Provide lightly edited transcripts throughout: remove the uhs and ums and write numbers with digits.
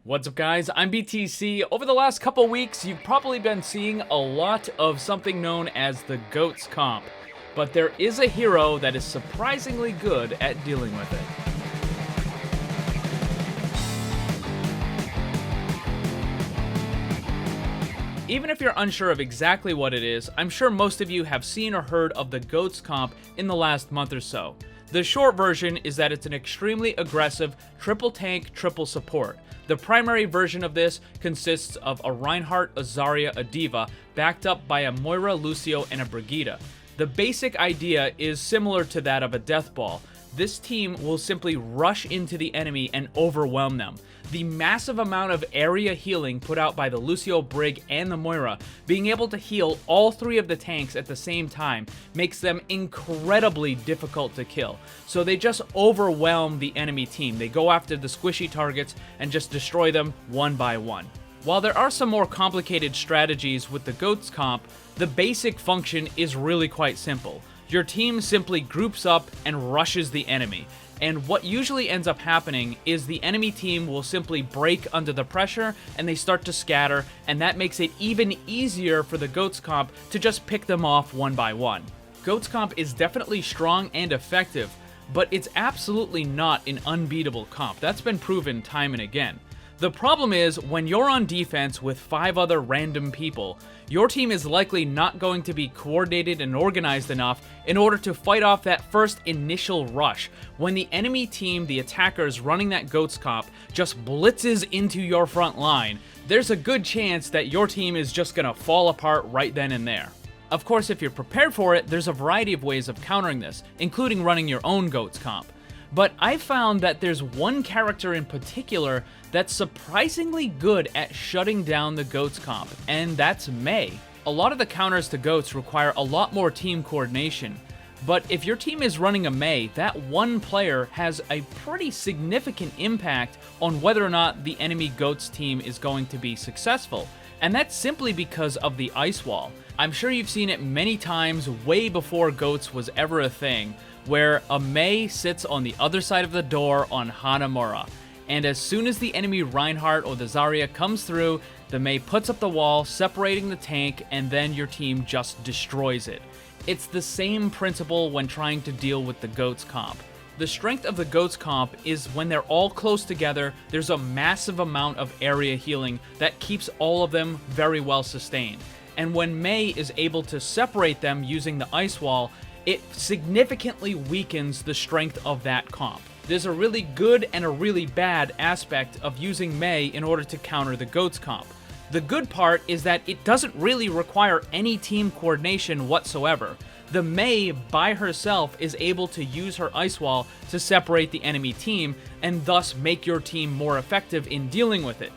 What's up guys, I'm BTC. Over the last couple weeks, you've probably been seeing a lot of something known as the GOATS comp, but there is a hero that is surprisingly good at dealing with it. Even if you're unsure of exactly what it is, I'm sure most of you have seen or heard of the GOATS comp in the last month or so. The short version is that it's an extremely aggressive triple tank, triple support. The primary version of this consists of a Reinhardt, a Zarya, a D.Va, backed up by a Moira, Lucio, and a Brigitte. The basic idea is similar to that of a Death Ball. This team will simply rush into the enemy and overwhelm them. The massive amount of area healing put out by the Lucio, Brig, and the Moira, being able to heal all three of the tanks at the same time, makes them incredibly difficult to kill. So they just overwhelm the enemy team. They go after the squishy targets and just destroy them one by one. While there are some more complicated strategies with the GOATS comp, the basic function is really quite simple. Your team simply groups up and rushes the enemy. And what usually ends up happening is the enemy team will simply break under the pressure and they start to scatter, and that makes it even easier for the GOATS comp to just pick them off one by one. GOATS comp is definitely strong and effective, but it's absolutely not an unbeatable comp. That's been proven time and again. The problem is, when you're on defense with 5 other random people, your team is likely not going to be coordinated and organized enough in order to fight off that first initial rush. When the enemy team, the attackers running that GOATS comp, just blitzes into your front line, there's a good chance that your team is just gonna fall apart right then and there. Of course, if you're prepared for it, there's a variety of ways of countering this, including running your own GOATS comp. But I found that there's one character in particular that's surprisingly good at shutting down the GOATS comp, and that's Mei. A lot of the counters to GOATS require a lot more team coordination, but if your team is running a Mei, that one player has a pretty significant impact on whether or not the enemy GOATS team is going to be successful. And that's simply because of the ice wall. I'm sure you've seen it many times way before GOATS was ever a thing, where a Mei sits on the other side of the door on Hanamura. And as soon as the enemy Reinhardt or the Zarya comes through, the Mei puts up the wall, separating the tank, and then your team just destroys it. It's the same principle when trying to deal with the GOATS comp. The strength of the GOATS comp is when they're all close together, there's a massive amount of area healing that keeps all of them very well sustained. And when Mei is able to separate them using the ice wall, it significantly weakens the strength of that comp. There's a really good and a really bad aspect of using Mei in order to counter the GOATS comp. The good part is that it doesn't really require any team coordination whatsoever. The Mei by herself is able to use her ice wall to separate the enemy team and thus make your team more effective in dealing with it.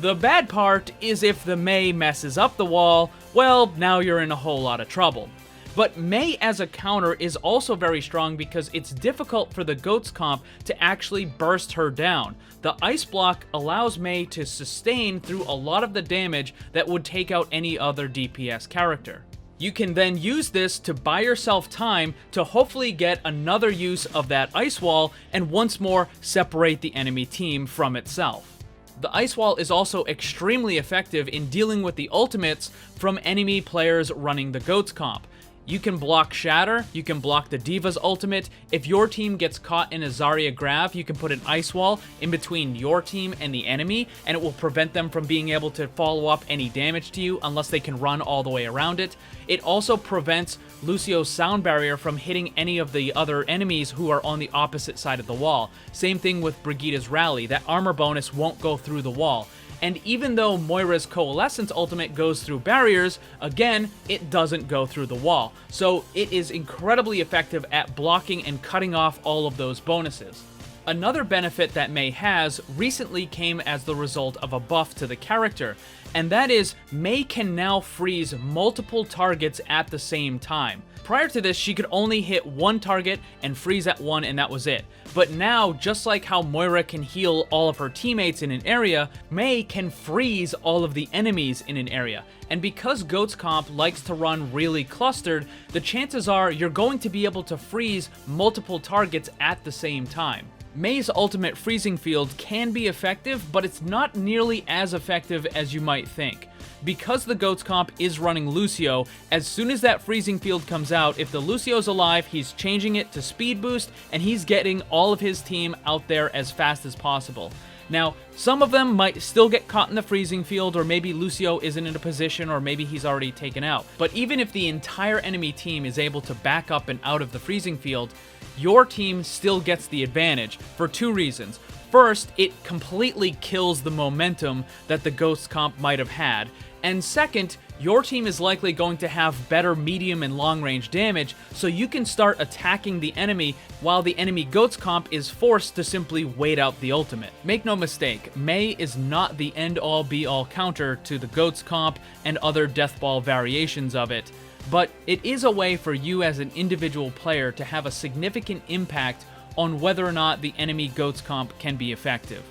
The bad part is if the Mei messes up the wall, well, now you're in a whole lot of trouble. But Mei as a counter is also very strong because it's difficult for the GOATS comp to actually burst her down. The ice block allows Mei to sustain through a lot of the damage that would take out any other DPS character. You can then use this to buy yourself time to hopefully get another use of that ice wall and once more separate the enemy team from itself. The ice wall is also extremely effective in dealing with the ultimates from enemy players running the GOATS comp. You can block Shatter, you can block the D.Va's ultimate. If your team gets caught in a Zarya grab, you can put an ice wall in between your team and the enemy, and it will prevent them from being able to follow up any damage to you unless they can run all the way around it. It also prevents Lucio's sound barrier from hitting any of the other enemies who are on the opposite side of the wall. Same thing with Brigitte's Rally, that armor bonus won't go through the wall. And even though Moira's Coalescence ultimate goes through barriers, again, it doesn't go through the wall. So it is incredibly effective at blocking and cutting off all of those bonuses. Another benefit that Mei has recently came as the result of a buff to the character, and that is Mei can now freeze multiple targets at the same time. Prior to this, she could only hit one target and freeze at one, and that was it. But now, just like how Moira can heal all of her teammates in an area, Mei can freeze all of the enemies in an area. And because GOATS comp likes to run really clustered, the chances are you're going to be able to freeze multiple targets at the same time. Mei's ultimate freezing field can be effective, but it's not nearly as effective as you might think. Because the GOATS comp is running Lucio, as soon as that freezing field comes out, if the Lucio's alive, he's changing it to speed boost, and he's getting all of his team out there as fast as possible. Now, some of them might still get caught in the freezing field, or maybe Lucio isn't in a position, or maybe he's already taken out. But even if the entire enemy team is able to back up and out of the freezing field, your team still gets the advantage for two reasons. First, it completely kills the momentum that the GOATS comp might have had. And second, your team is likely going to have better medium and long range damage, so you can start attacking the enemy while the enemy GOATS comp is forced to simply wait out the ultimate. Make no mistake, Mei is not the end-all be-all counter to the GOATS comp and other Death Ball variations of it, but it is a way for you as an individual player to have a significant impact on whether or not the enemy GOATS comp can be effective.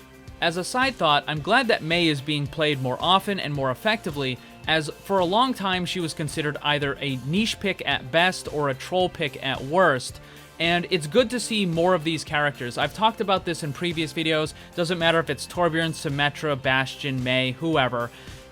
As a side thought, I'm glad that Mei is being played more often and more effectively, as for a long time she was considered either a niche pick at best or a troll pick at worst, and it's good to see more of these characters. I've talked about this in previous videos, doesn't matter if it's Torbjorn, Symmetra, Bastion, Mei, whoever.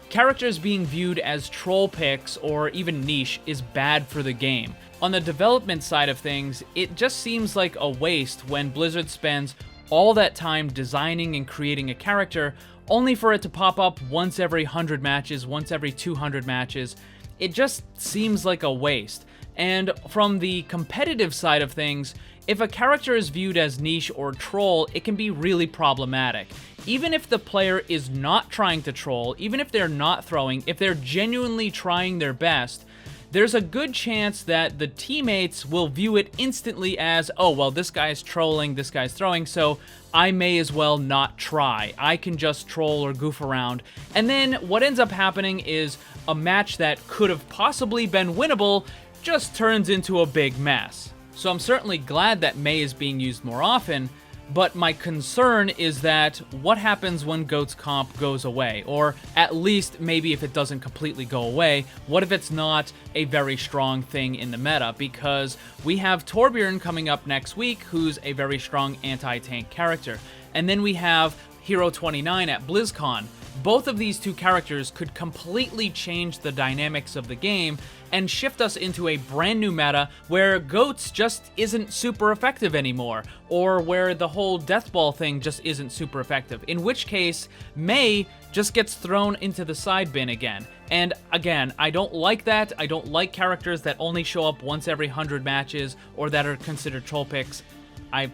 Characters being viewed as troll picks or even niche is bad for the game. On the development side of things, it just seems like a waste when Blizzard spends all that time designing and creating a character only for it to pop up once every 100 matches, once every 200 matches. It just seems like a waste. And from the competitive side of things, if a character is viewed as niche or troll, it can be really problematic. Even if the player is not trying to troll, even if they're not throwing, if they're genuinely trying their best, there's a good chance that the teammates will view it instantly as, oh, well, this guy's trolling, this guy's throwing, so I may as well not try. I can just troll or goof around. And then what ends up happening is a match that could have possibly been winnable just turns into a big mess. So I'm certainly glad that Mei is being used more often, but my concern is that what happens when GOATS comp goes away? Or at least maybe if it doesn't completely go away, what if it's not a very strong thing in the meta? Because we have Torbjorn coming up next week, who's a very strong anti-tank character. And then we have Hero 29 at BlizzCon. Both of these two characters could completely change the dynamics of the game and shift us into a brand new meta where GOATS just isn't super effective anymore, or where the whole Death Ball thing just isn't super effective, in which case Mei just gets thrown into the side bin again. And again, I don't like that. I don't like characters that only show up once every 100 matches or that are considered troll picks.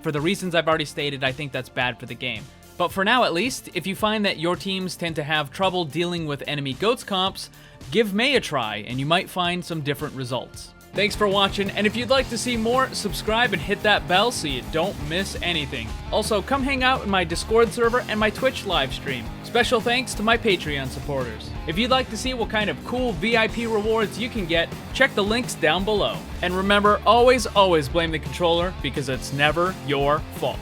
For the reasons I've already stated, I think that's bad for the game. But for now at least, if you find that your teams tend to have trouble dealing with enemy GOATS comps, give Mei a try and you might find some different results. Thanks for watching, and if you'd like to see more, subscribe and hit that bell so you don't miss anything. Also, come hang out in my Discord server and my Twitch live stream. Special thanks to my Patreon supporters. If you'd like to see what kind of cool VIP rewards you can get, check the links down below. And remember, always blame the controller, because it's never your fault.